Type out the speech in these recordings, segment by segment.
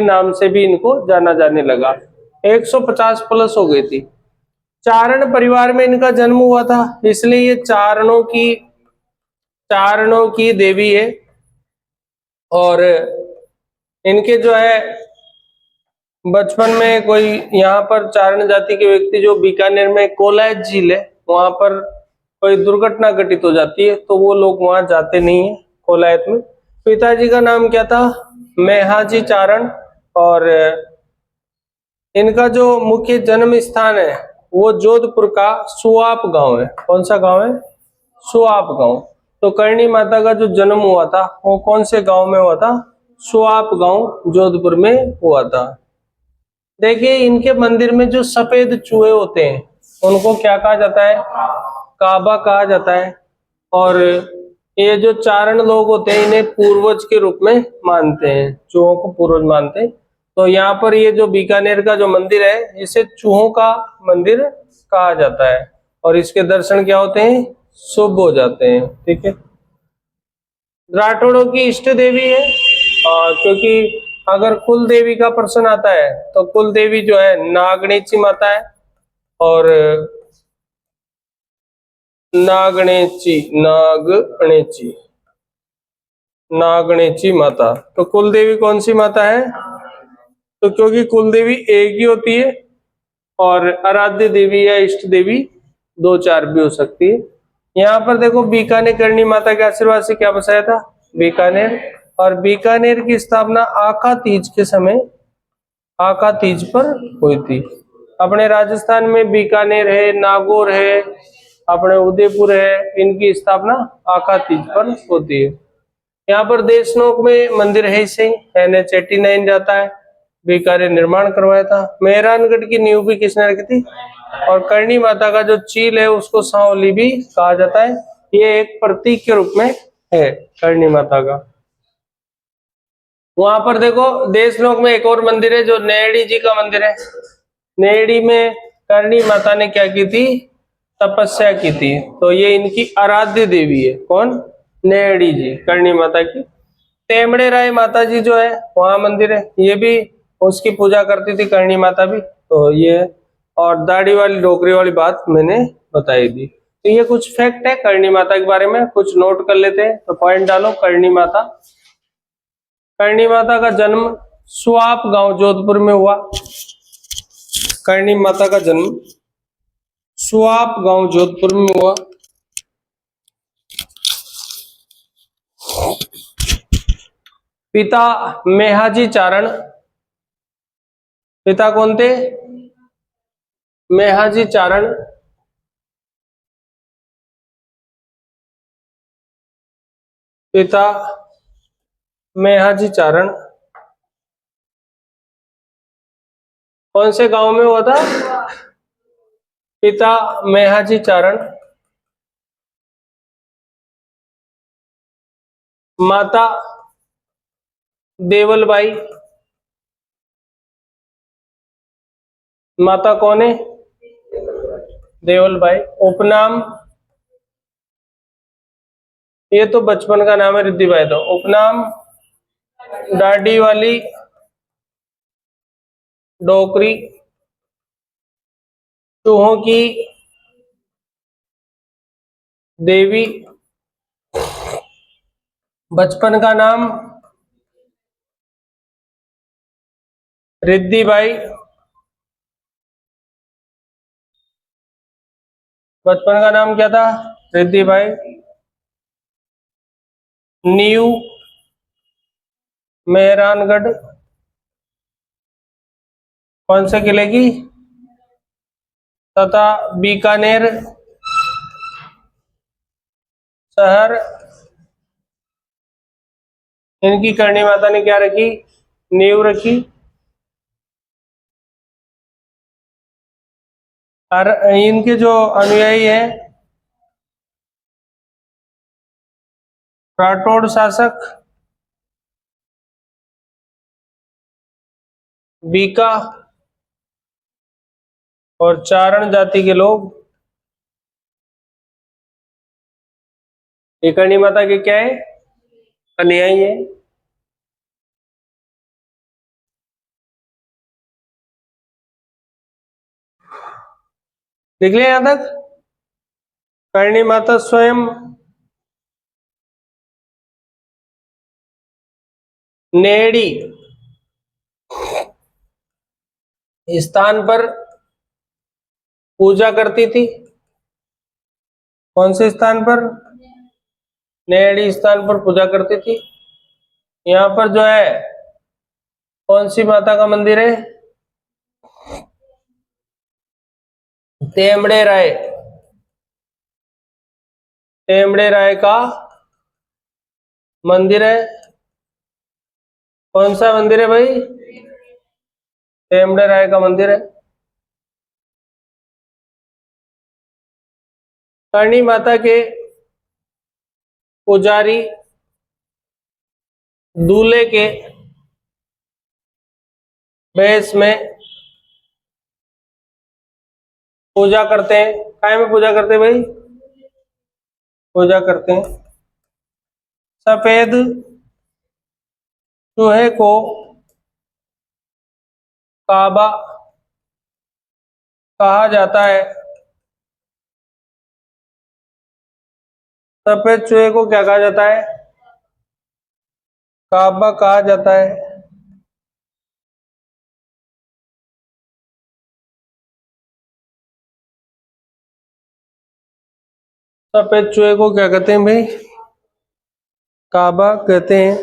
नाम से भी इनको जाना जाने लगा। 150 प्लस हो गई थी। चारण परिवार में इनका जन्म हुआ था, इसलिए ये चारणों की देवी है। और इनके जो है बचपन में कोई यहाँ पर चारण जाति के व्यक्ति जो बीकानेर में कोलायत झील है वहां पर कोई दुर्घटना घटित हो जाती है तो वो लोग वहां जाते नहीं है कोलायत में। पिताजी का नाम क्या था? मेहाजी चारण। और इनका जो मुख्य जन्म स्थान है वो जोधपुर का सुआप गांव है। कौन सा गांव है? सुआप गांव। तो करणी माता का जो जन्म हुआ था वो कौन से गांव में हुआ था? सुआप गांव जोधपुर में हुआ था। देखिए इनके मंदिर में जो सफेद चूहे होते हैं उनको क्या कहा जाता है? काबा कहा जाता है। और ये जो चारण लोग होते हैं इन्हें पूर्वज के रूप में मानते हैं, चूहों को पूर्वज मानते हैं। तो यहाँ पर ये जो बीकानेर का जो मंदिर है इसे चूहों का मंदिर कहा जाता है और इसके दर्शन क्या होते हैं? शुभ हो जाते हैं। ठीक है। राठौड़ों की इष्ट देवी है क्योंकि अगर कुल देवी का प्रश्न आता है तो कुल देवी जो है नागणेची माता है। और नागणेची माता। तो कुल देवी कौन सी माता है? तो क्योंकि कुल देवी एक ही होती है और आराध्य देवी या इष्ट देवी दो चार भी हो सकती है। यहाँ पर देखो बीकानेर करणी माता के आशीर्वाद से क्या बसाया था? बीकानेर। और बीकानेर की स्थापना आका तीज के समय आका तीज पर हुई थी। अपने राजस्थान में बीकानेर है, नागौर है, अपने उदयपुर है, इनकी स्थापना आका तीज पर होती है। यहाँ पर देशनोक में मंदिर है, इसे NH89 जाता है। बीकानेर निर्माण करवाया था। मेहरानगढ़ की नींव भी किसने रखी थी? और करणी माता का जो चील है उसको सांवली भी कहा जाता है। ये एक प्रतीक के रूप में है करणी माता का। वहां पर देखो देशनोक में एक और मंदिर है जो नेहड़ी जी का मंदिर है। नेहड़ी में करणी माता ने क्या की थी? तपस्या की थी। तो ये इनकी आराध्य देवी है। कौन? नेहड़ी जी, करणी माता की। तेमड़े राय माता जी जो है वहां मंदिर है, ये भी उसकी पूजा करती थी करणी माता भी। तो ये और दाढ़ी वाली डोकरी वाली बात मैंने बताई दी। तो ये कुछ फैक्ट है करणी माता के बारे में, कुछ नोट कर लेते हैं। तो पॉइंट डालो। करणी माता का जन्म सुआप गांव जोधपुर में हुआ। करणी माता का जन्म सुआप गांव जोधपुर में हुआ। पिता मेहाजी चारण। पिता कौन थे? मेहाजी चारण। पिता मेहाजी चारण। कौन से गांव में हुआ था? पिता मेहाजी चारण। माता देवलबाई। माता कौन है? देवलबाई। उपनाम? ये तो बचपन का नाम है रिद्धिबाई। तो उपनाम दाढ़ी वाली डोकरी। चूहों की देवी। बचपन का नाम रिद्धिबाई। बचपन का नाम क्या था? रिद्धिबाई। नींव मेहरानगढ़। कौन से किले की? तथा बीकानेर शहर। इनकी करणी माता ने क्या रखी? नींव रखी। और इनके जो अनुयायी हैं राठौड़ शासक, बीका और चारण जाति के लोग, ये करणी माता के क्या है? अनुयायी है। लिख लिया यहां तक? करणी माता स्वयं नेड़ी स्थान पर पूजा करती थी। कौन से स्थान पर? नेड़ी स्थान पर पूजा करती थी। यहाँ पर जो है कौन सी माता का मंदिर है? तेमड़े राय, तेमड़े राय का मंदिर है। कौन सा मंदिर है भाई? तेमड़े राय का मंदिर है। करणी माता के पुजारी दूल्हे के बेस में पूजा करते हैं। काय में पूजा करते हैं भाई? पूजा करते हैं। सफेद चूहे को काबा कहा जाता है। सफेद चूहे को क्या कहा जाता है? काबा कहा जाता है। सफेद चूहे को क्या कहते हैं भाई? काबा कहते हैं।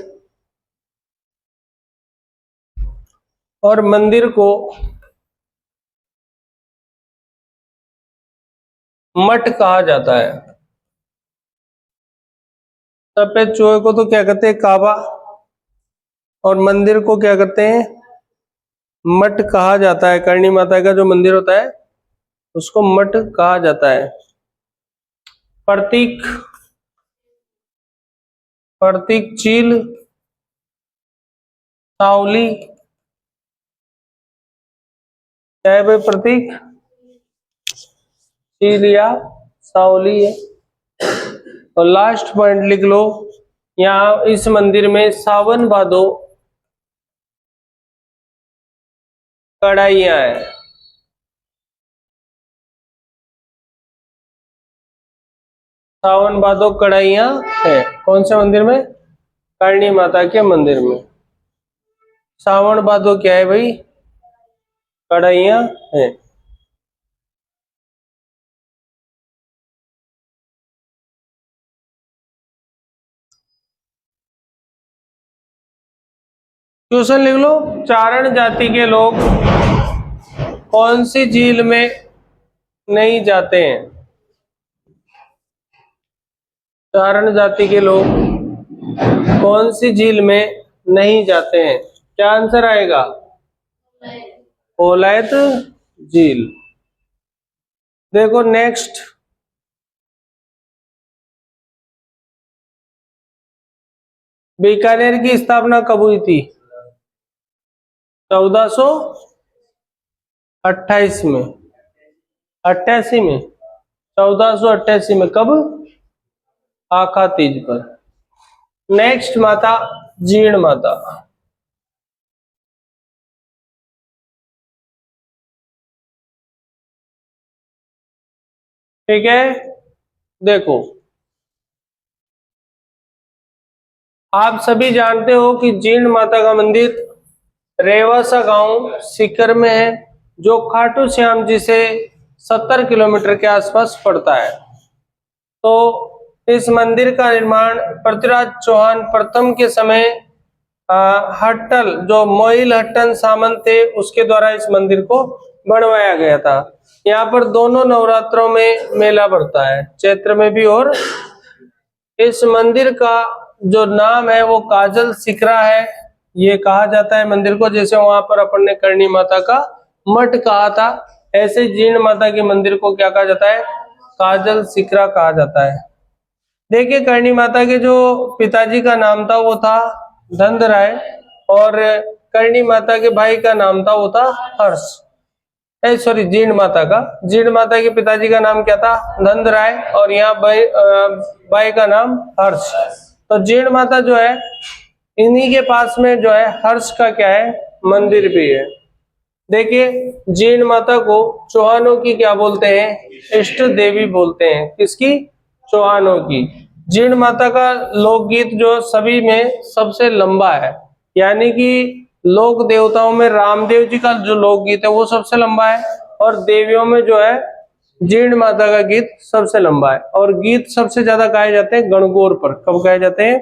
और मंदिर को मठ कहा जाता है। सफेद चूहे को तो क्या कहते हैं? काबा। और मंदिर को क्या कहते हैं? मठ कहा जाता है। करणी माता का जो मंदिर होता है उसको मठ कहा जाता है। प्रतीक, प्रतीक चील, सावली, क्या है भाई प्रतीक? चील या सावली है। और लास्ट पॉइंट लिख लो, यहाँ इस मंदिर में सावन भादो कढ़ाइयां है। सावन भादो कढ़ाइयां है। कौन से मंदिर में? करणी माता के मंदिर में। सावन भादो क्या है भाई? कढ़ाइयां है। क्वेश्चन लिख लो, चारण जाति के लोग कौन सी झील में नहीं जाते हैं? चारण जाति के लोग कौन सी झील में नहीं जाते हैं? क्या आंसर आएगा? कोलायत झील। देखो नेक्स्ट, बीकानेर की स्थापना कब हुई थी? 1428 में, 88 में, 1488 में। कब? आखा तीज पर। नेक्स्ट माता जीण माता। ठीक है, देखो आप सभी जानते हो कि जीण माता का मंदिर रेवासा गांव सीकर में है, जो खाटू श्याम जी से 70 किलोमीटर के आसपास पड़ता है। तो इस मंदिर का निर्माण पृथ्वीराज चौहान प्रथम के समय हट्टल, जो मोइल हट्टन सामंत थे, उसके द्वारा इस मंदिर को बनवाया गया था। यहाँ पर दोनों नवरात्रों में मेला भरता है, चैत्र में भी। और इस मंदिर का जो नाम है वो काजल सिकरा है, ये कहा जाता है मंदिर को। जैसे वहां पर अपन ने करणी माता का मठ कहा था, ऐसे जीण माता के मंदिर को क्या कहा जाता है? काजल सिकरा कहा जाता है। देखिए, करणी माता के जो पिताजी का नाम था वो था धंध राय, और करणी माता के भाई का नाम था वो था हर्ष। सॉरी, जीण माता का, जीण माता के पिताजी का नाम क्या था? नंद राय, और यहाँ भाई का नाम हर्ष। तो जीण माता जो है, इन्हीं के पास में जो है हर्ष का क्या है? मंदिर भी है। देखिए, जीण माता को चौहानों की क्या बोलते हैं? इष्ट देवी बोलते हैं। किसकी? चौहानों की। जीण माता का लोकगीत जो सभी में सबसे लंबा है, यानी कि लोक देवताओं में रामदेव जी का जो लोकगीत है वो सबसे लंबा है, और देवियों में जो है जीण माता का गीत सबसे लंबा है। और गीत सबसे ज्यादा गाए जाते हैं गणगौर पर। कब गाए जाते हैं?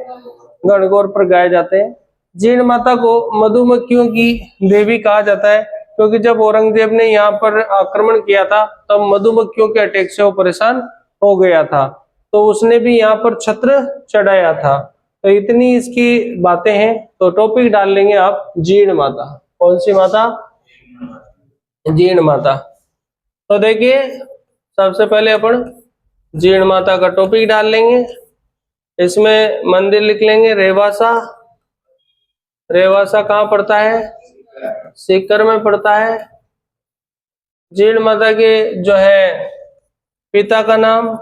गणगौर पर गाए जाते हैं। जीण माता को मधुमक्खियों की देवी कहा जाता है, क्योंकि जब औरंगजेब ने यहाँ पर आक्रमण किया था तब मधुमक्खियों के अटैक से वो परेशान हो गया था, तो उसने भी यहाँ पर छत्र चढ़ाया था। तो इतनी इसकी बातें हैं। तो टॉपिक डाल लेंगे आप जीण माता। कौन सी माता? जीण माता। तो देखिए, सबसे पहले अपन जीण माता का टॉपिक डाल लेंगे। इसमें मंदिर लिख लेंगे रेवासा। रेवासा कहाँ पड़ता है? सीकर में पड़ता है। जीण माता के जो है पिता का नाम,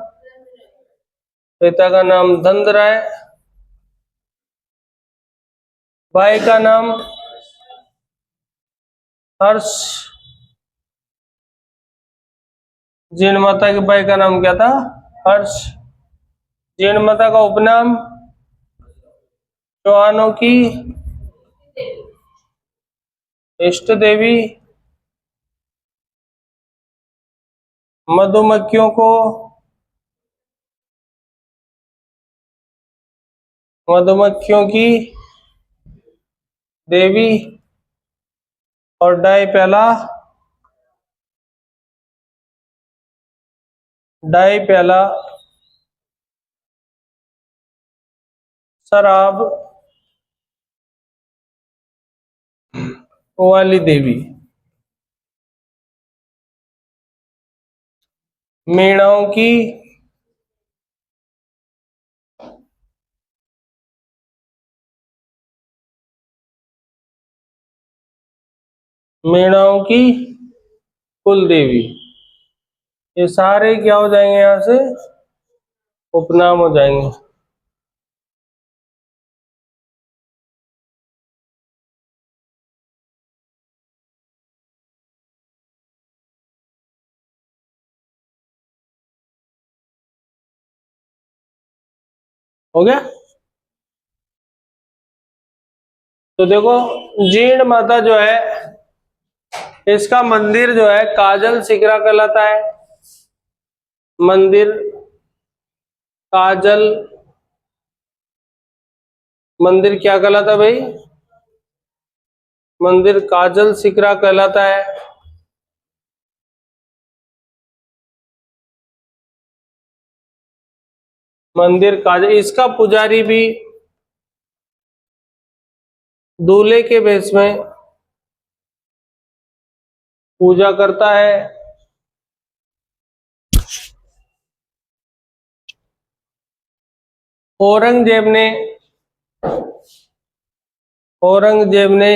पिता का नाम धनराय, भाई का नाम हर्ष। जीण माता के भाई का नाम क्या था? हर्ष। जीण माता का उपनाम चौहानों की इष्ट देवी। मधुमक्खियों को मधुमक्खियों की देवी। और डाई प्याला, डाई प्याला शराब वाली देवी। मीणाओं की मीणाओं की कुल देवी। ये सारे क्या हो जाएंगे? यहां से उपनाम हो जाएंगे। हो गया? तो देखो, जीण माता जो है इसका मंदिर जो है काजल सिकरा कहलाता है। मंदिर काजल, मंदिर क्या कहलाता है भाई? मंदिर काजल सिकरा कहलाता है। मंदिर काजल, इसका पुजारी भी दूल्हे के भेष में पूजा करता है। औरंगजेब ने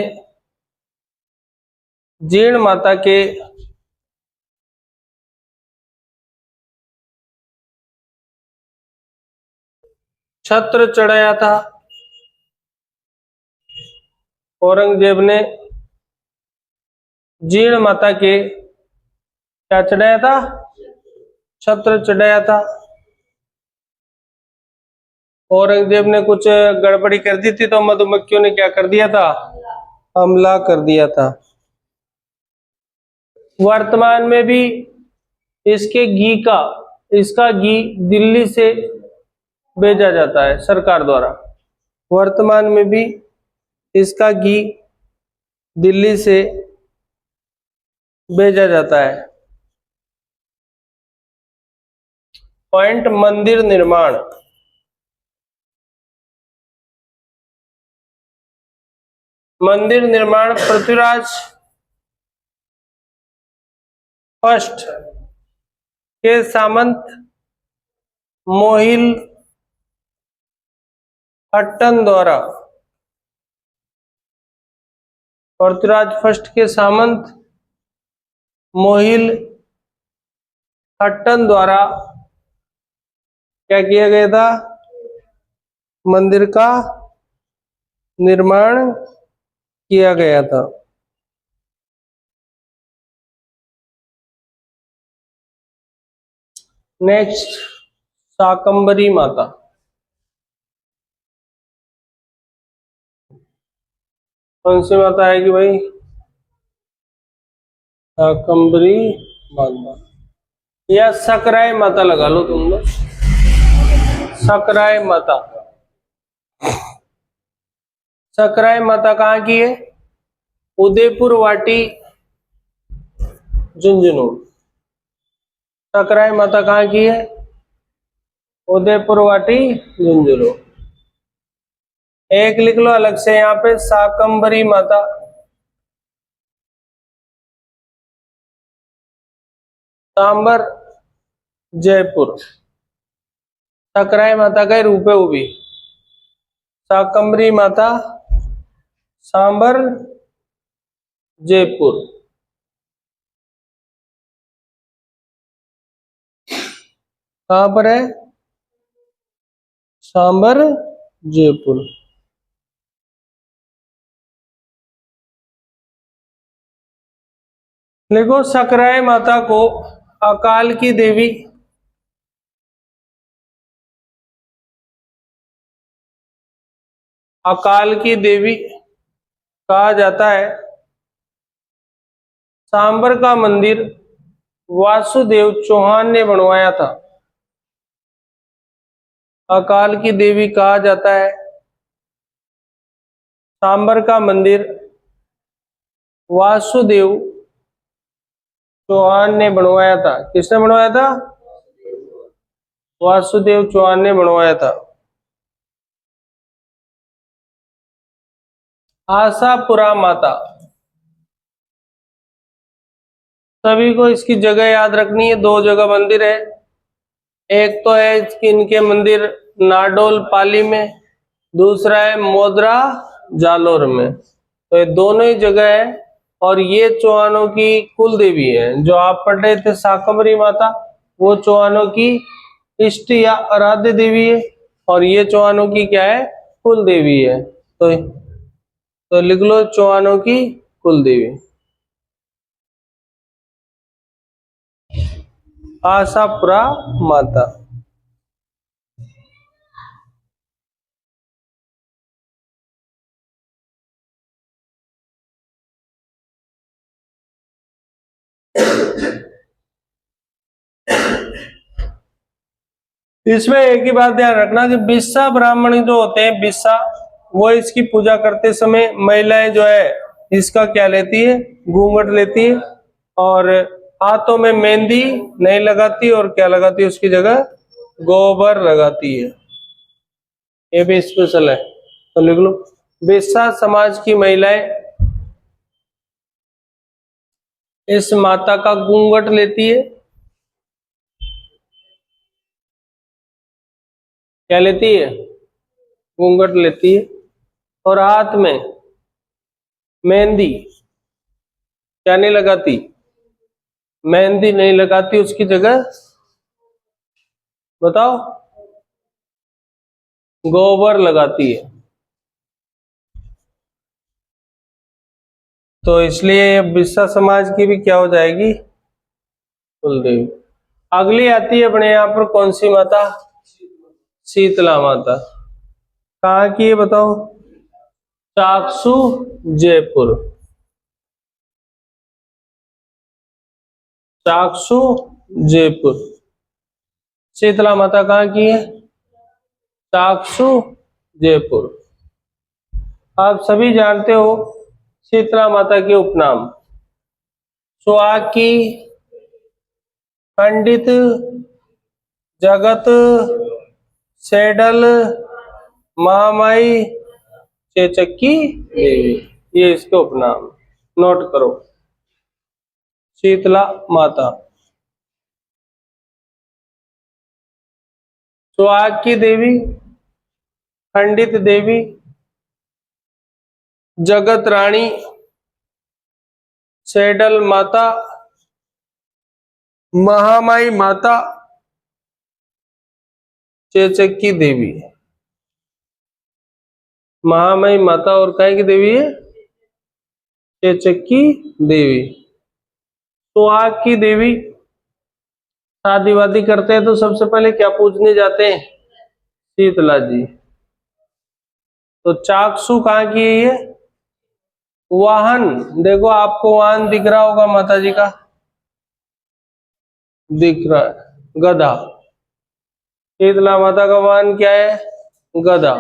जीण माता के छत्र चढ़ाया था। औरंगजेब ने जीण माता के क्या चढ़ाया था? छत्र चढ़ाया था। औरंगजेब ने कुछ गड़बड़ी कर दी थी तो मधुमक्खियों ने क्या कर दिया था? हमला कर दिया था। वर्तमान में भी इसका घी दिल्ली से भेजा जाता है सरकार द्वारा। वर्तमान में भी इसका घी दिल्ली से भेजा जाता है। पॉइंट, मंदिर निर्माण। मंदिर निर्माण पृथ्वीराज फर्स्ट के सामंत मोहिल हट्टन द्वारा, पृथ्वीराज फर्स्ट के सामंत मोहिल हट्टन द्वारा क्या किया गया था? मंदिर का निर्माण किया गया था। नेक्स्ट शाकंभरी माता। कौन सी माता आएगी भाई? शाकंभरी माता या सकराय माता लगा लो तुम लोग। सकराय माता। सकराय माता कहाँ की है? उदयपुर वाटी झुंझुनू। सकराय माता कहाँ की है? उदयपुर वाटी झुंझुनू। एक लिख लो अलग से यहाँ पे, शाकंभरी माता। सांबर जयपुर। सकराय माता का रूप है वो भी। शाकंभरी माता सांबर जयपुर। कहां पर है? सांबर जयपुर। देखो, सकराय माता को अकाल की देवी, अकाल की देवी कहा जाता है। सांबर का मंदिर वासुदेव चौहान ने बनवाया था। अकाल की देवी कहा जाता है। सांबर का मंदिर वासुदेव चौहान ने बनवाया था। किसने बनवाया था? वासुदेव चौहान ने बनवाया था। आशापुरा माता। सभी को इसकी जगह याद रखनी है। दो जगह मंदिर है। एक तो है इनके मंदिर नाडोल पाली में, दूसरा है मोदरा जालोर में। तो ये दोनों ही जगह है। और ये चौहानों की कुल देवी है। जो आप पढ़ रहे थे शाकंभरी माता, वो चौहानों की इष्ट या आराध्य देवी है। और ये चौहानों की क्या है? कुल देवी है। तो लिख लो चौहानों की कुल देवी आशापुरा माता। इसमें एक ही बात ध्यान रखना कि बिस्सा ब्राह्मण जो होते हैं, बिस्सा, वो इसकी पूजा करते समय महिलाएं जो है इसका क्या लेती है? घूंघट लेती है। और हाथों में मेहंदी नहीं लगाती, और क्या लगाती है उसकी जगह? गोबर लगाती है। ये भी स्पेशल है, तो लिख लो। बिस्सा समाज की महिलाएं इस माता का घूंघट लेती है। क्या लेती है? घूंघट लेती है। और हाथ में मेहंदी क्या नहीं लगाती? मेहंदी नहीं लगाती, उसकी जगह बताओ? गोबर लगाती है। तो इसलिए बिस्सा समाज की भी क्या हो जाएगी? कुलदेवी। अगली आती है अपने यहाँ पर कौन सी माता? शीतला माता। कहाँ की है बताओ? चाकसू जयपुर। चाकसू जयपुर। शीतला माता कहाँ की है? चाकसू जयपुर। आप सभी जानते हो शीतला माता के उपनाम। सुहाग की, पंडित, जगत, सेडल, महामाई, चेचक्की देवी, ये इसके उपनाम। नोट करो। शीतला माता, सुहाग की देवी, पंडित देवी, जगत रानी, सेडल माता, महामाई माता, चेचक्की देवी। महामाई माता और काय की देवी है? चेचक्की देवी। सुहाग की देवी शादी वादी करते हैं तो सबसे पहले क्या पूजने जाते हैं? शीतला जी। तो चाक्षु कहाँ की है ये? वाहन। देखो आपको वाहन दिख रहा होगा माता जी का, दिख रहा है, गधा। शीतला माता का वाहन क्या है? गधा।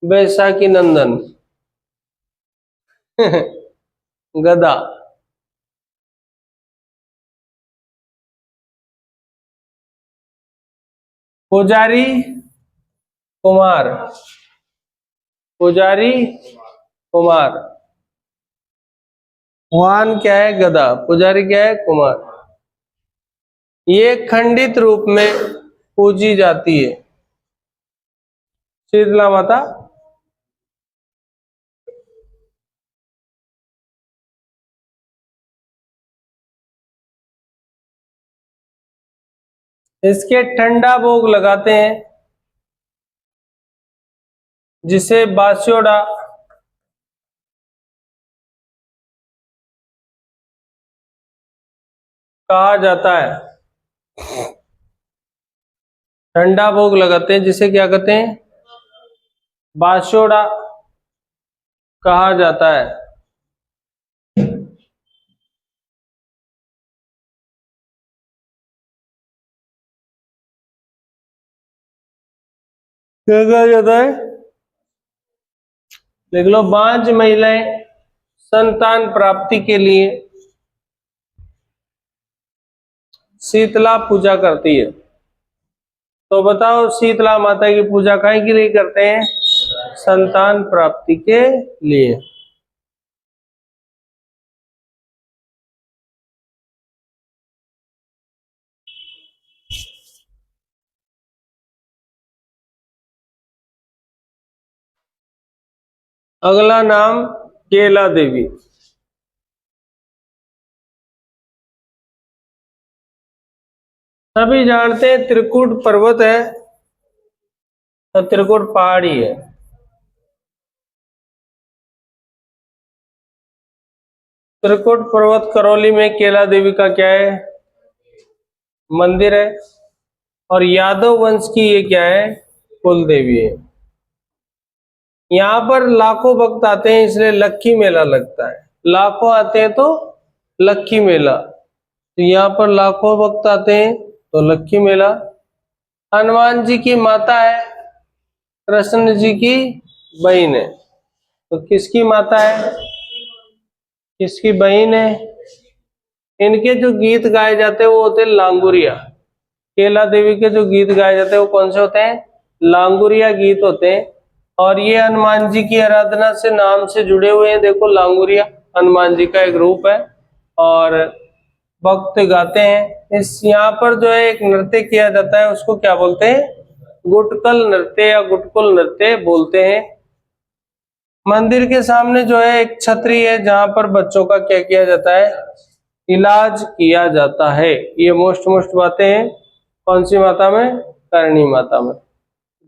बैसाखी नंदन गधा। पुजारी कुमार, पुजारी कुमार। वाहन क्या है? गधा। पुजारी क्या है? कुमार। ये खंडित रूप में पूजी जाती है शीतला माता। इसके ठंडा भोग लगाते हैं जिसे बास्योड़ा कहा जाता है। ठंडा भोग लगाते हैं जिसे क्या कहते हैं? बास्योड़ा कहा जाता है। क्या कहा जाता है? देख लो, 5 महिलाएं संतान प्राप्ति के लिए शीतला पूजा करती है। तो बताओ, शीतला माता की पूजा काहे के लिए करते हैं? संतान प्राप्ति के लिए। अगला नाम केला देवी। सभी जानते हैं त्रिकुट पर्वत है, तो त्रिकुट पहाड़ी है। त्रिकुट पर्वत करौली में केला देवी का क्या है? मंदिर है। और यादव वंश की ये क्या है? कुल देवी है। यहाँ पर लाखों भक्त आते हैं, इसलिए लक्खी मेला लगता है। लाखों आते हैं तो लक्खी मेला। तो यहाँ पर लाखों भक्त आते हैं तो लक्खी मेला। हनुमान जी की माता है, कृष्ण जी की बहन है। तो किसकी माता है, किसकी बहन है? इनके जो गीत गाए जाते हैं वो होते हैं लांगुरिया। केला देवी के जो गीत गाए जाते हैं वो कौन से होते हैं? लांगुरिया गीत होते हैं। और ये हनुमान जी की आराधना से नाम से जुड़े हुए हैं। देखो, लांगुरिया हनुमान जी का एक रूप है और भक्त गाते हैं। इस यहाँ पर जो है एक नृत्य किया जाता है, उसको क्या बोलते हैं? गुटकल नृत्य या गुटकुल नृत्य बोलते हैं। मंदिर के सामने जो है एक छतरी है जहां पर बच्चों का क्या किया जाता है? इलाज किया जाता है। ये मोस्ट मोस्ट बातें हैं कौन सी माता में? करणी माता में।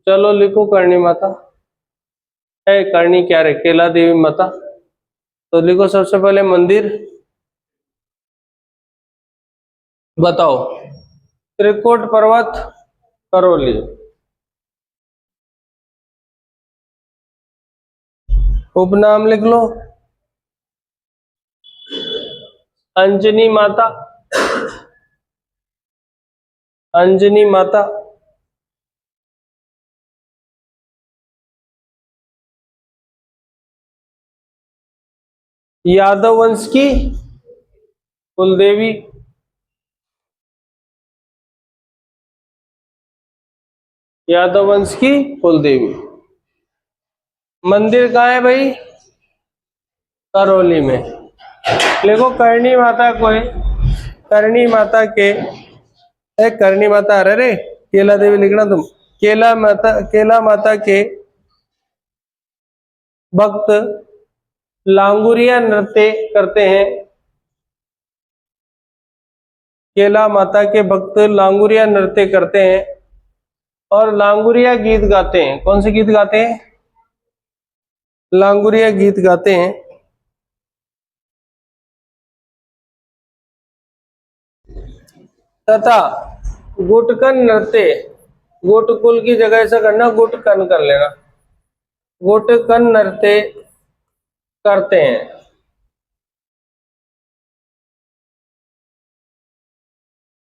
चलो लिखो करणी माता है। करणी क्या रे? केला देवी माता। तो लिखो सबसे पहले मंदिर बताओ। त्रिकुट पर्वत करौली। उपनाम लिख लो, अंजनी माता। अंजनी माता। यादव वंश की कुलदेवी। यादव वंश की कुलदेवी। मंदिर कहाँ है भाई? करौली में। देखो, करणी माता को है, करणी माता के करणी माता, अरे रे केला देवी लिखना तुम। केला माता के भक्त लांगुरिया नृत्य करते हैं। केला माता के भक्त लांगुरिया नृत्य करते हैं और लांगुरिया गीत गाते हैं। कौन से गीत गाते हैं? लांगुरिया गीत गाते हैं। तथा गुटकन नृत्य, गुटकुल की जगह ऐसा करना, गुटकन कर लेना, गुटकन नृत्य करते हैं।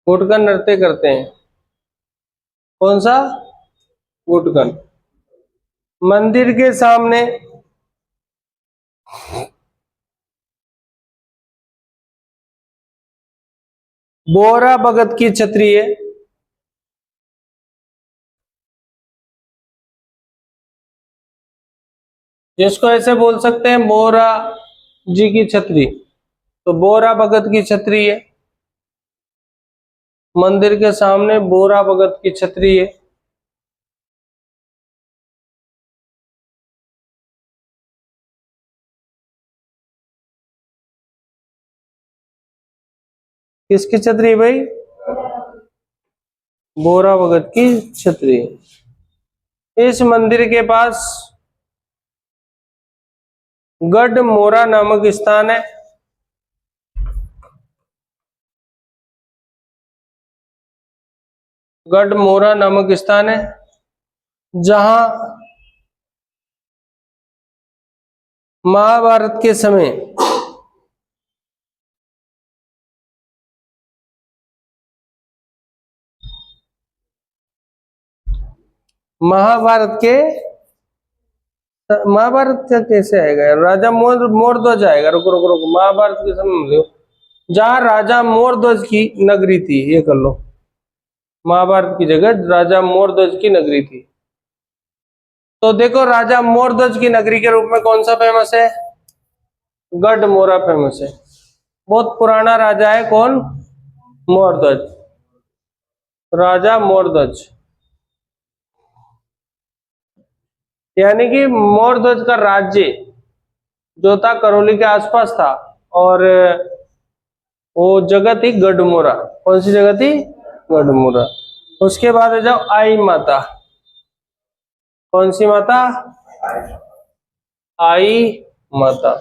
गुटकन नृत्य करते हैं, कौन सा? गुटकन। मंदिर के सामने बोहरा भगत की छतरी है। जिसको ऐसे बोल सकते हैं बोहरा जी की छतरी, तो बोहरा भगत की छतरी है। मंदिर के सामने बोहरा भगत की छतरी है। किसकी छतरी है भाई? बोहरा भगत की छतरी। इस मंदिर के पास गढ़ मोरा नामक स्थान है। गढ़ मोरा नामक स्थान है जहां महाभारत के समय महाभारत के महाभारत का कैसे आएगा यार? राजा मोरध्वज आएगा। रुको रुको रुको, महाभारत के समय में जहां राजा मोरध्वज की नगरी थी, ये कर लो। महाभारत की जगह राजा मोरध्वज की नगरी थी। तो देखो, राजा मोरध्वज की नगरी के रूप में कौन सा फेमस है? गढ़ मोरा फेमस है। बहुत पुराना राजा है, कौन? मोरध्वज, राजा मोरध्वज। यानी कि मोरध्वज का राज्य जो था करौली के आसपास था, और वो जगह थी गढ़मुरा। कौन सी जगह थी? गढ़मुरा। उसके बाद आ जाओ आई माता। कौन सी माता? आई माता।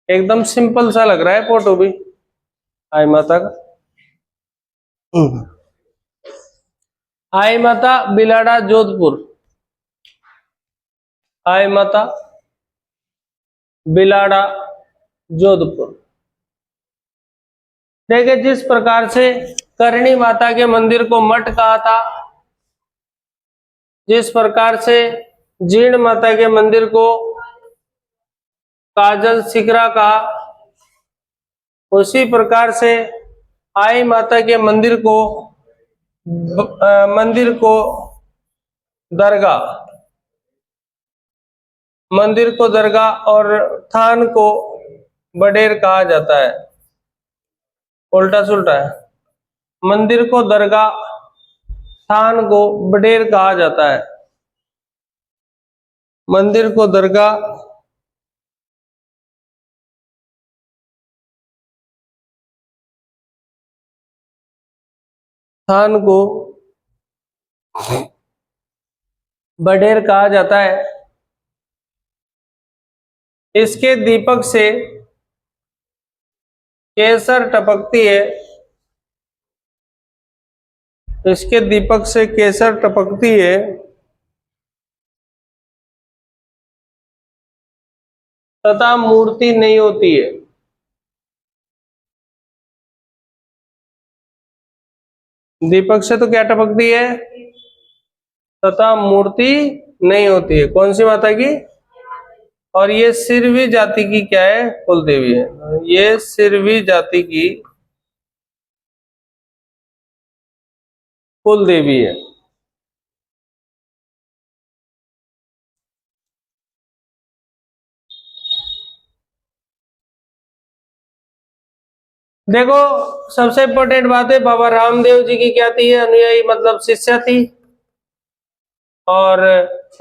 एकदम सिंपल सा लग रहा है फोटो भी आई माता का। आई माता बिलाड़ा जोधपुर। आई माता बिलाड़ा जोधपुर। देखिए, जिस प्रकार से करणी माता के मंदिर को मठ कहा था, जिस प्रकार से जीर्ण माता के मंदिर को काजल शिखरा कहा, उसी प्रकार से आई माता के मंदिर को दरगाह, मंदिर को दरगाह और थान को बडेर कहा जाता है। उल्टा सुल्टा है। मंदिर को दरगाह, थान को बडेर कहा जाता है। मंदिर को दरगाह, थान को बडेर कहा जाता है। इसके दीपक से केसर टपकती है। इसके दीपक से केसर टपकती है। तथा मूर्ति नहीं होती है। दीपक से तो क्या टपकती है? तथा मूर्ति नहीं होती है। कौन सी माता की? और ये सिरवी जाति की क्या है? कुल देवी है। ये सिरवी जाति की कुल देवी है। देखो, सबसे इंपॉर्टेंट बात है, बाबा रामदेव जी की क्या थी? अनुयायी मतलब शिष्य थी। और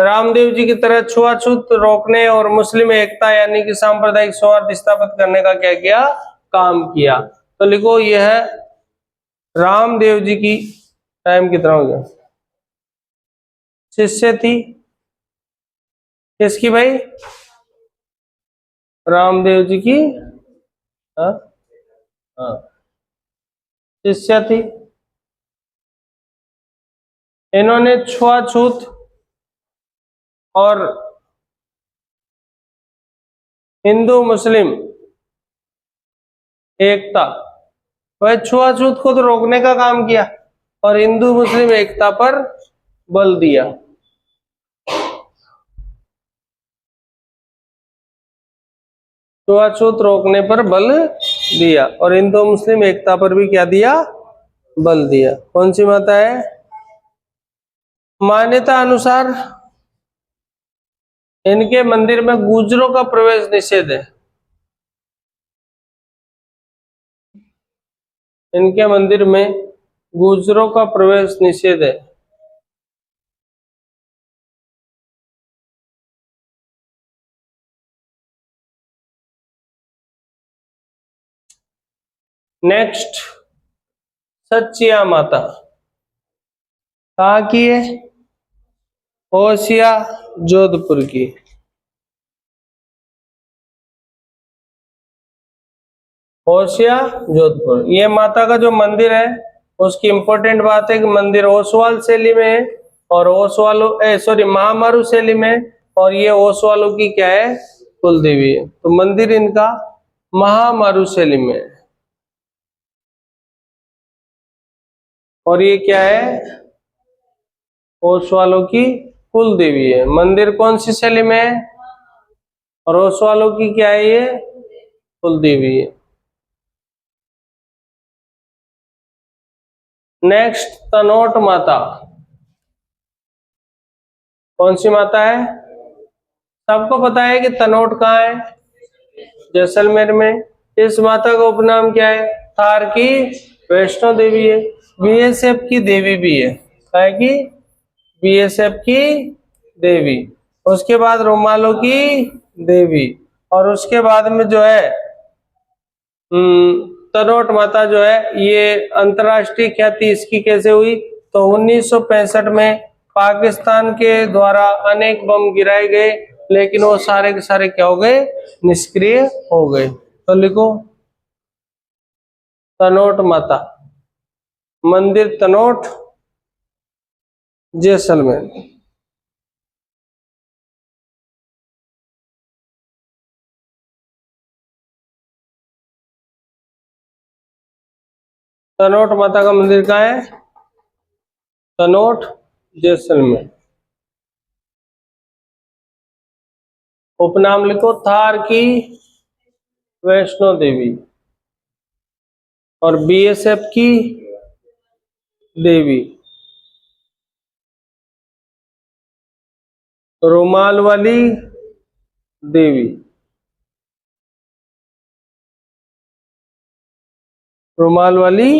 रामदेव जी की तरह छुआछूत रोकने और मुस्लिम एकता यानी कि सांप्रदायिक सौहार्द स्थापित करने का क्या किया? काम किया। तो लिखो, यह है रामदेव जी की, टाइम कितना हो गया, शिष्य थी। किसकी भाई? रामदेव जी की। हाँ हाँ, शिष्य थी। इन्होंने छुआछूत और हिंदू मुस्लिम एकता, वह छुआछूत को तो रोकने का काम किया और हिंदू मुस्लिम एकता पर बल दिया। छुआछूत रोकने पर बल दिया और हिंदू मुस्लिम एकता पर भी क्या दिया, बल दिया। कौन सी माता है? मान्यता अनुसार इनके मंदिर में गुर्जरों का प्रवेश निषेध है। इनके मंदिर में गुर्जरों का प्रवेश निषेध है। नेक्स्ट, सचिया माता कहाँ की है? होशिया जोधपुर की। होशिया जोधपुर, ये माता का जो मंदिर है उसकी इंपॉर्टेंट बात है कि मंदिर ओसवाल शैली में है और महामारू शैली में, और ये ओसवालों की क्या है? कुल देवी है। तो मंदिर इनका महामारू शैली में है। और ये क्या है? ओसवालों की कुल देवी है। मंदिर कौन सी शैली में है? और ओसवालों की क्या है? ये कुल देवी है। नेक्स्ट, तनोट माता कौन सी माता है? सबको पता है कि तनोट कहाँ है? जैसलमेर में। इस माता का उपनाम क्या है? थार की वैष्णो देवी है। बीएसएफ की देवी भी है। क्या है कि? बीएसएफ की देवी। उसके बाद रोमालों की देवी, और उसके बाद में जो है तनोट माता जो है, ये अंतर्राष्ट्रीय ख्याति इसकी कैसे हुई? तो 1965 में पाकिस्तान के द्वारा अनेक बम गिराए गए, लेकिन वो सारे के सारे क्या हो गए? निष्क्रिय हो गए। तो लिखो तनोट माता, मंदिर तनोट, जैसलमेर। तनोट माता का मंदिर कहाँ है? तनोट, जैसलमेर। उपनाम लिखो थार की वैष्णो देवी और बीएसएफ की देवी, रुमाल वाली देवी। रुमाल वाली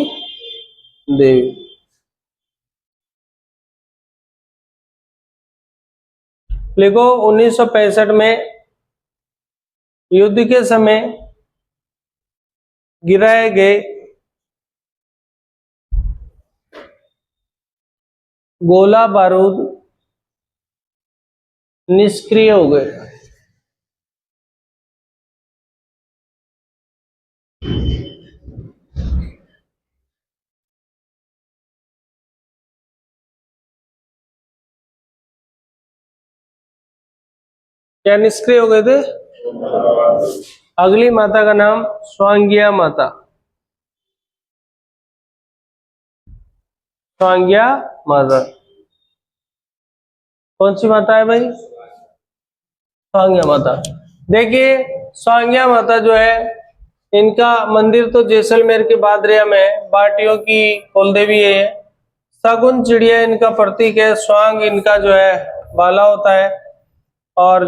देवी। लिखो 1965 में युद्ध के समय गिराए गए गोला बारूद निष्क्रिय हो गए। क्या निष्क्रिय हो गए थे? अगली माता का नाम स्वांगिया माता। स्वांगिया माता कौन सी माता है भाई? स्वांगिया माता। देखिए स्वांगिया माता जो है, इनका मंदिर तो जैसलमेर के बादरिया में है। बाटियों की कुलदेवी है। शगुन चिड़िया इनका प्रतीक है। स्वांग इनका जो है बाला होता है, और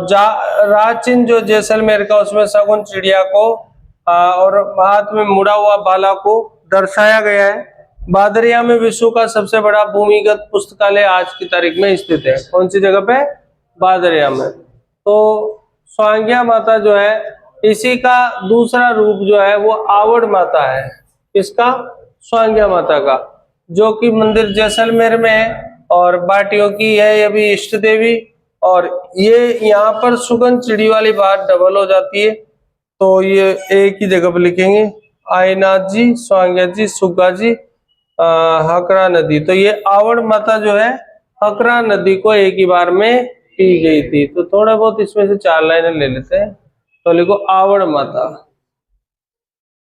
राचिन जो जैसलमेर का, उसमें शगुन चिड़िया को और हाथ में मुड़ा हुआ बाला को दर्शाया गया है। बादरिया में विश्व का सबसे बड़ा भूमिगत पुस्तकालय आज की तारीख में स्थित है। कौन सी जगह पे? बादरिया में। तो स्वांगिया माता जो है, इसी का दूसरा रूप जो है वो आवड़ माता है। इसका? स्वांगिया माता का, जो कि मंदिर जैसलमेर में है और बाटियों की है ये भी इष्ट देवी। और ये यहाँ पर सुगन चिड़ी वाली बात डबल हो जाती है, तो ये एक ही जगह पर लिखेंगे। आयनाथ जी, स्वांगिया जी, सुग्गा जी, हकरा नदी। तो ये आवड़ माता जो है हकरा नदी को एक ही बार में पी गई थी। तो थोड़ा बहुत इसमें से 4 लाइनें ले लेते हैं। तो लिखो आवड़ माता,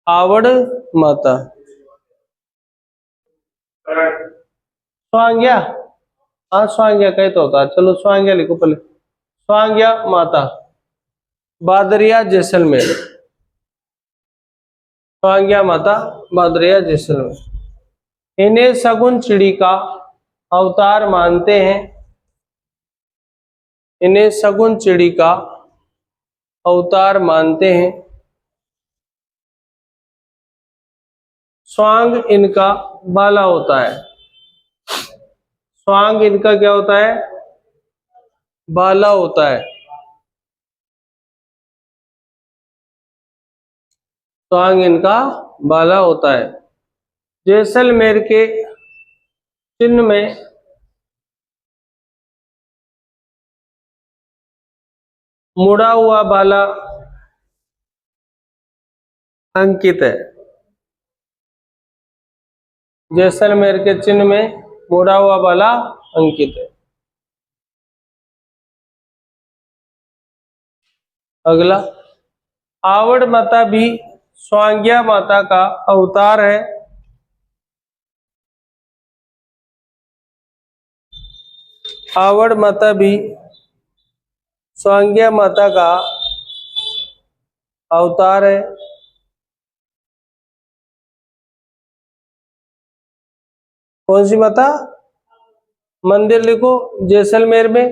आवड़ माता। स्वांग्या, हाँ स्वांग्या कहीं तो होता है। चलो स्वांग्या लिखो पहले, स्वांग्या माता, बादरिया जैसलमेर, स्वांग्या माता बादरिया जैसलमेर। इन्हें शगुन चिड़ी का अवतार मानते हैं, इन्हें शगुन चिड़ी का अवतार मानते हैं। स्वांग इनका बाला होता है, स्वांग इनका क्या होता है? बाला होता है। स्वांग इनका बाला होता है। जैसलमेर के चिन्ह में मुड़ा हुआ बाला अंकित है, जैसलमेर के चिन्ह में मुड़ा हुआ बाला अंकित है। अगला, आवड़ माता भी स्वांग्या माता का अवतार है। आवड़ माता भी स्वांग्या माता का अवतार है। कौन सी माता? मंदिर लिखो जैसलमेर में,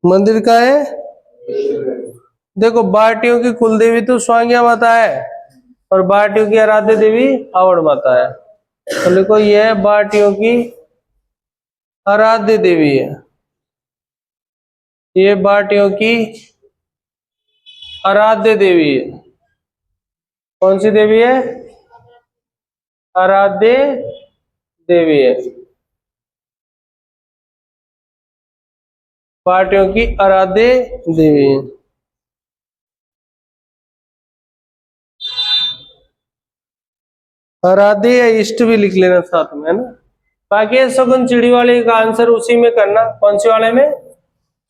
मंदिर का है। देखो बाटियों की कुल देवी तो स्वांग्या माता है और बाटियों की आराध्य देवी आवड़ माता है। तो लिखो यह बाटियों की आराध्य देवी है, ये बाटियों की आराध्य देवी है। कौन सी देवी है? आराध्य देवी है, बाटियों की आराध्य देवी है। आराध्य या इष्ट भी लिख लेना साथ में, है ना। बाकी शगुन चिड़ी वाले का आंसर उसी में करना। कौन सी वाले में?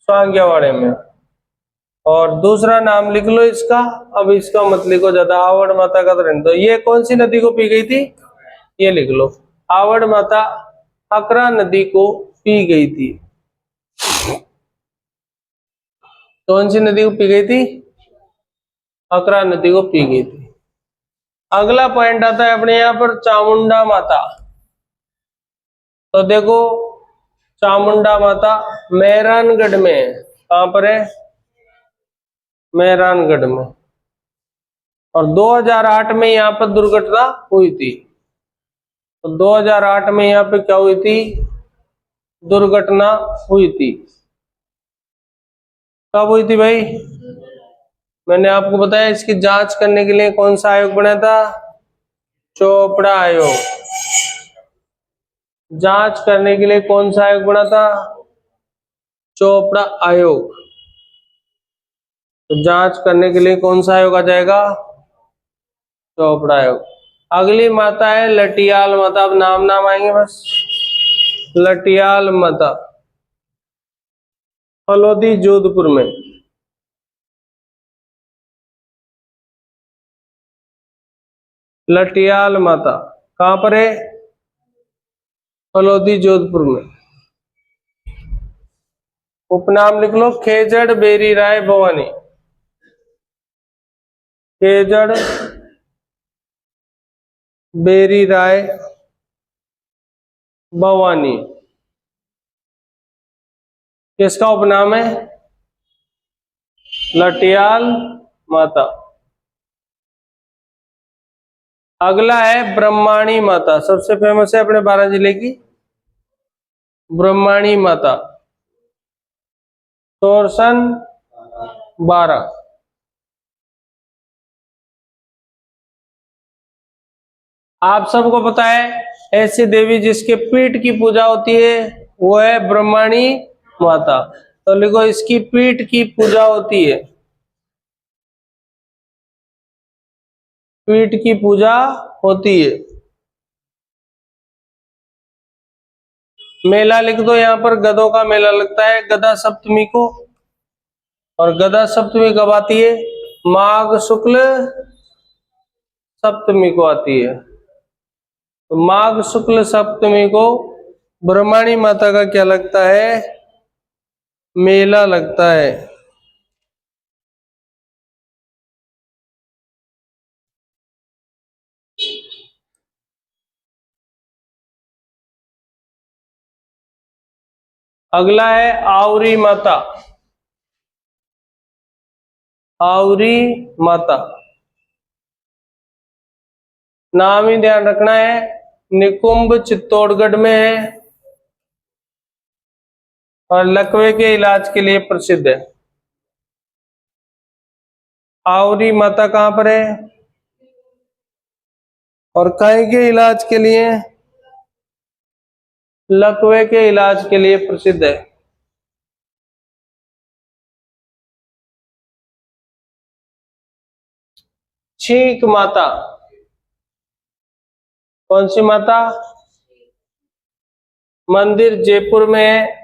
स्वांग्या वाले में। और दूसरा नाम लिख लो इसका। अब इसका मत लिखो ज्यादा, आवड़ माता का तो रहने दो। ये कौन सी नदी को पी गई थी? ये लिख लो, आवड़ माता हकरा नदी को पी गई थी। कौन सी नदी को पी गई थी? हकरा नदी को पी गई थी। अगला पॉइंट आता है अपने यहां पर चामुंडा माता। तो देखो चामुंडा माता मेहरानगढ़ में है। कहां पर है? मेहरानगढ़ में। और 2008 में यहाँ पर दुर्घटना हुई थी। तो 2008 में यहाँ पे क्या हुई थी? दुर्घटना हुई थी। कब हुई थी भाई? मैंने आपको बताया इसकी जांच करने के लिए कौन सा आयोग बना था? चोपड़ा आयोग। जांच करने के लिए कौन सा आयोग बना था? चोपड़ा आयोग। तो जांच करने के लिए कौन सा आयोग आ जाएगा? चोपड़ा आयोग। अगली माता है लटियाल माता। अब नाम नाम आएंगे बस। लटियाल माता फलोदी जोधपुर में, लटियाल माता कहां पर है? फलोदी जोधपुर में। उपनाम लिख लो खेजड़ बेरी राय भवानी, खेजड़ बेरी राय भवानी किसका उपनाम है? लटियाल माता। अगला है ब्रह्माणी माता। सबसे फेमस है अपने 12 जिले की ब्रह्माणी माता, तोरसन 12। आप सबको पता है ऐसी देवी जिसके पीठ की पूजा होती है वो है ब्रह्माणी माता। तो लिखो इसकी पीठ की पूजा होती है, पीठ की पूजा होती है। मेला लिख दो, यहाँ पर गधों का मेला लगता है गधा सप्तमी को। और गधा सप्तमी कब आती है? माघ शुक्ल सप्तमी को आती है। तो माघ शुक्ल सप्तमी को ब्रह्मणी माता का क्या लगता है? मेला लगता है। अगला है आवरी माता। आवरी माता नाम ही ध्यान रखना है, निकुंभ चित्तौड़गढ़ में है और लकवे के इलाज के लिए प्रसिद्ध है। आवरी माता कहां पर है और काहे के इलाज के लिए? लकवे के इलाज के लिए प्रसिद्ध है। छींक माता, कौन सी माता? मंदिर जयपुर में है।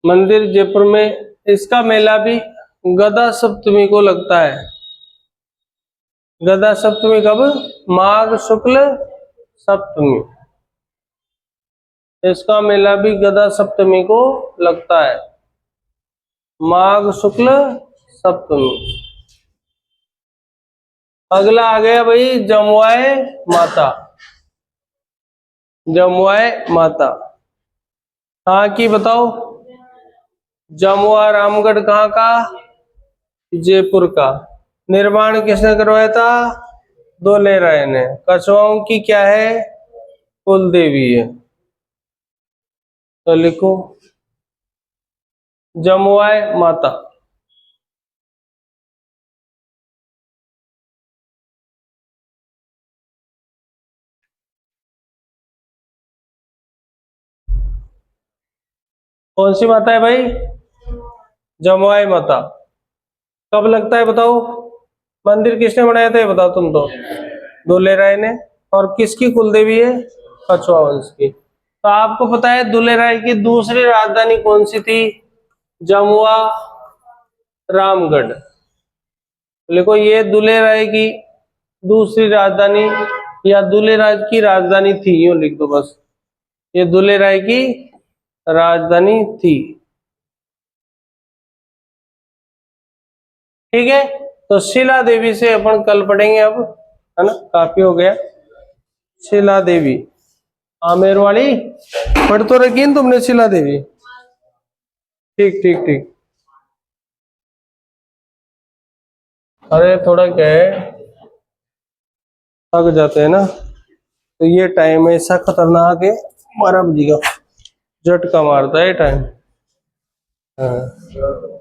मंदिर जयपुर में। इसका मेला भी गदा सप्तमी को लगता है। गदा सप्तमी कब? माघ शुक्ल सप्तमी। इसका मेला भी गदा सप्तमी को लगता है, माघ शुक्ल सप्तमी। अगला आ गया भाई जमुआए माता। जमुआए माता कहाँ की बताओ? जमुआ रामगढ़ कहाँ का? जयपुर का। निर्माण किसने करवाया था? दुले राय ने। कछुआओं की क्या है? कुल देवी है। तो लिखो जमुआए माता। कौन सी माता है भाई? जमुआए माता। कब लगता है बताओ? मंदिर किसने बनाया था ये बताओ तुम तो। दुले राय ने। और किसकी कुलदेवी है? कछुआ वंश की। तो आपको पता है दुले राय की दूसरी राजधानी कौन सी थी? जमुआ रामगढ़। लिखो ये दुले राय की दूसरी राजधानी या दुले राज की राजधानी थी, यूं लिख दो बस। ये दुले राय की राजधानी थी। ठीक है, तो शिला देवी से अपन कल पढ़ेंगे अब, है ना, काफी हो गया। शिला देवी आमेर वाली पढ़ तो रखी है तुमने शिला देवी? ठीक ठीक ठीक। अरे थोड़ा क्या है, थक जाते हैं ना, तो ये टाइम ऐसा खतरनाक है, महाराज जी का झटका मारता है टाइम। हाँ।